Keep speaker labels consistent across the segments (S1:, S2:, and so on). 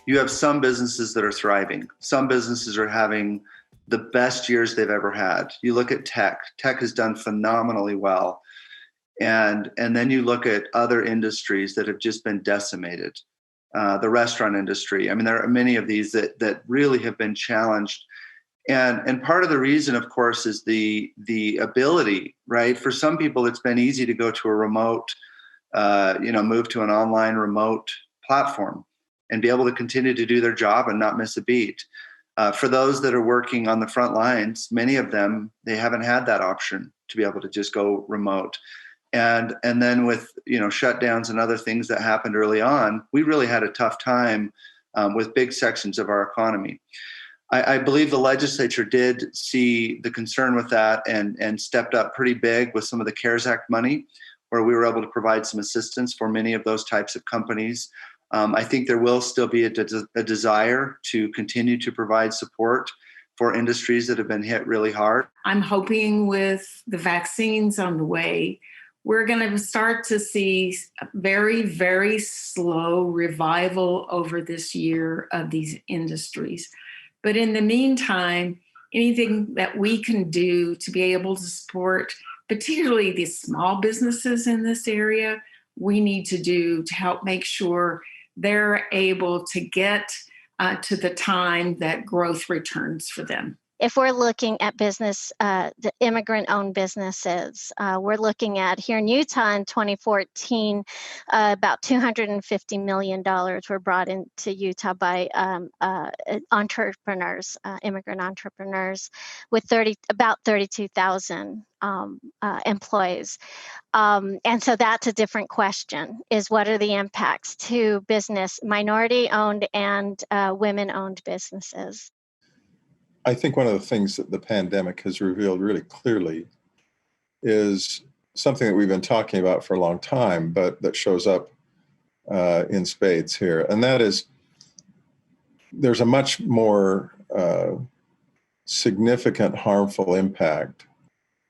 S1: You have some businesses that are thriving. Some businesses are having the best years they've ever had. You look at tech. Tech has done phenomenally well. And then you look at other industries that have just been decimated. The restaurant industry. I mean, there are many of these that really have been challenged. And part of the reason, of course, is the ability, right? For some people, it's been easy to go to a remote, move to an online remote platform and be able to continue to do their job and not miss a beat. For those that are working on the front lines, many of them, they haven't had that option to be able to just go remote. And then with shutdowns and other things that happened early on, we really had a tough time with big sections of our economy. I believe the legislature did see the concern with that and stepped up pretty big with some of the CARES Act money, where we were able to provide some assistance for many of those types of companies. I think there will still be a desire to continue to provide support for industries that have been hit really hard.
S2: I'm hoping with the vaccines on the way, we're going to start to see a very, very slow revival over this year of these industries. But in the meantime, anything that we can do to be able to support, particularly these small businesses in this area, we need to do to help make sure they're able to get to the time that growth returns for them.
S3: If we're looking at business, the immigrant-owned businesses, we're looking at here in Utah in 2014, about $250 million were brought into Utah by entrepreneurs, immigrant entrepreneurs, with about 32,000 employees. And so that's a different question, is what are the impacts to business, minority-owned and women-owned businesses?
S4: I think one of the things that the pandemic has revealed really clearly is something that we've been talking about for a long time, but that shows up in spades here. And that is, there's a much more significant harmful impact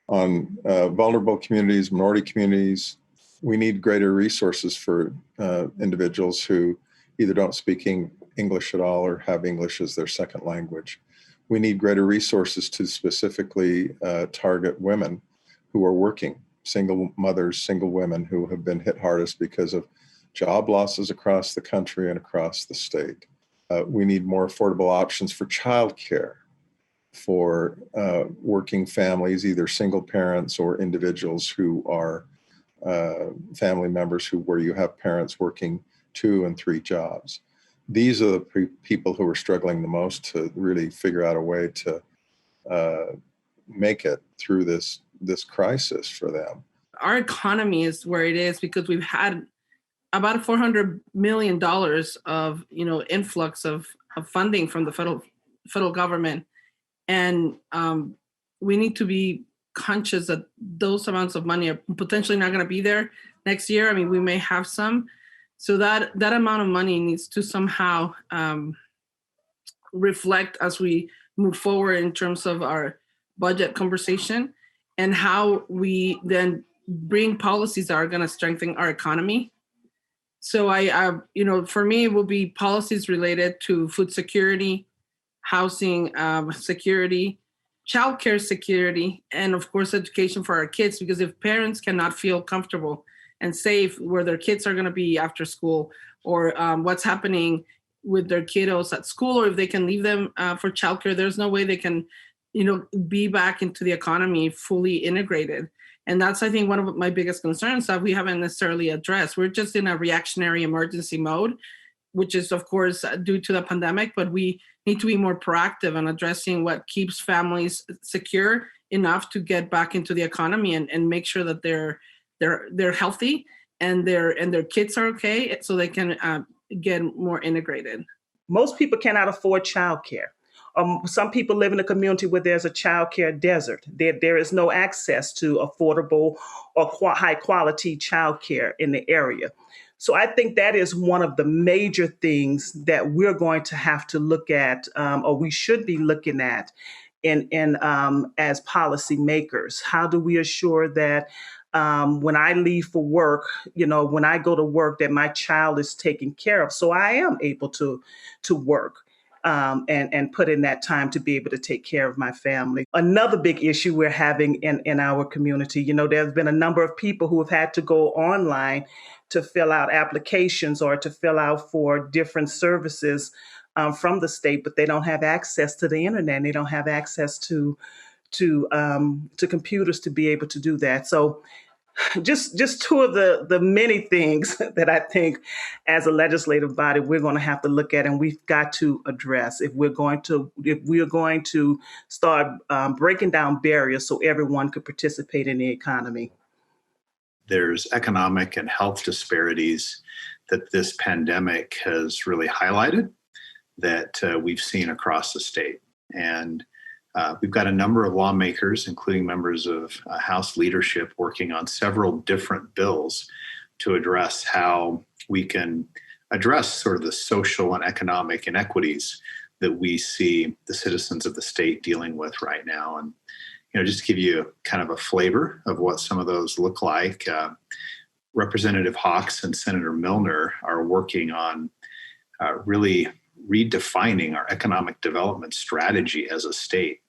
S4: on vulnerable communities, minority communities. We need greater resources for individuals who either don't speak English at all or have English as their second language. We need greater resources to specifically target women who are working, single mothers, single women who have been hit hardest because of job losses across the country and across the state. We need more affordable options for childcare for working families, either single parents or individuals who are family members where you have parents working 2 and 3 jobs. These are the people who are struggling the most to really figure out a way to make it through this crisis for them.
S5: Our economy is where it is because we've had about $400 million of influx of funding from the federal government, and we need to be conscious that those amounts of money are potentially not going to be there next year. I mean, we may have some. So that amount of money needs to somehow reflect as we move forward in terms of our budget conversation and how we then bring policies that are going to strengthen our economy. So for me, it will be policies related to food security, housing security, childcare security, and of course, education for our kids, because if parents cannot feel comfortable and safe where their kids are going to be after school, or what's happening with their kiddos at school, or if they can leave them for childcare, there's no way they can, be back into the economy fully integrated. And that's, I think, one of my biggest concerns that we haven't necessarily addressed. We're just in a reactionary emergency mode, which is, of course, due to the pandemic, but we need to be more proactive in addressing what keeps families secure enough to get back into the economy and make sure that they're healthy and their kids are okay, so they can get more integrated.
S6: Most people cannot afford childcare. Some people live in a community where there's a childcare desert. There is no access to affordable or high quality childcare in the area. So I think that is one of the major things that we're going to have to look at, or we should be looking at, in as policymakers. How do we assure that when I leave for work, when I go to work, that my child is taken care of. So I am able to work and put in that time to be able to take care of my family. Another big issue we're having in our community, there's been a number of people who have had to go online to fill out applications or to fill out for different services from the state, but they don't have access to the internet. They don't have access to computers to be able to do that. So just two of the many things that I think as a legislative body we're going to have to look at and we've got to address if we're going to start breaking down barriers so everyone could participate in the economy.
S7: There's economic and health disparities that this pandemic has really highlighted that we've seen across the state. And we've got a number of lawmakers, including members of House leadership, working on several different bills to address how we can address sort of the social and economic inequities that we see the citizens of the state dealing with right now. And, just to give you kind of a flavor of what some of those look like, Representative Hawks and Senator Milner are working on really redefining our economic development strategy as a state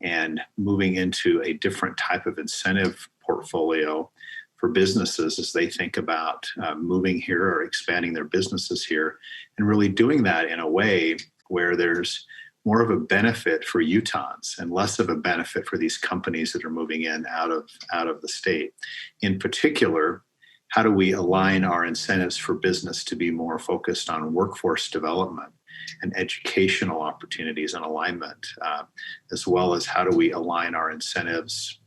S7: and moving into a different type of incentive portfolio for businesses as they think about moving here or expanding their businesses here, and really doing that in a way where there's more of a benefit for Utahns and less of a benefit for these companies that are moving in out of the state. In particular, how do we align our incentives for business to be more focused on workforce development and educational opportunities and alignment, as well as how do we align our incentives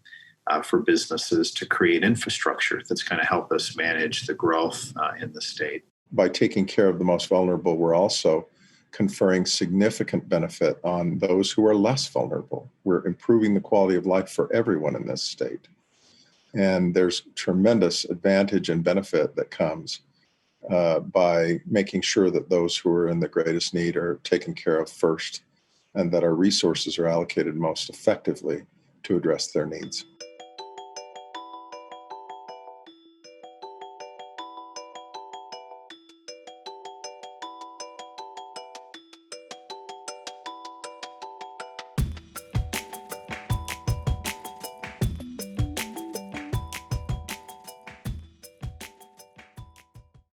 S7: for businesses to create infrastructure that's going to help us manage the growth in the state.
S4: By taking care of the most vulnerable, we're also conferring significant benefit on those who are less vulnerable. We're improving the quality of life for everyone in this state. And there's tremendous advantage and benefit that comes by making sure that those who are in the greatest need are taken care of first and that our resources are allocated most effectively to address their needs.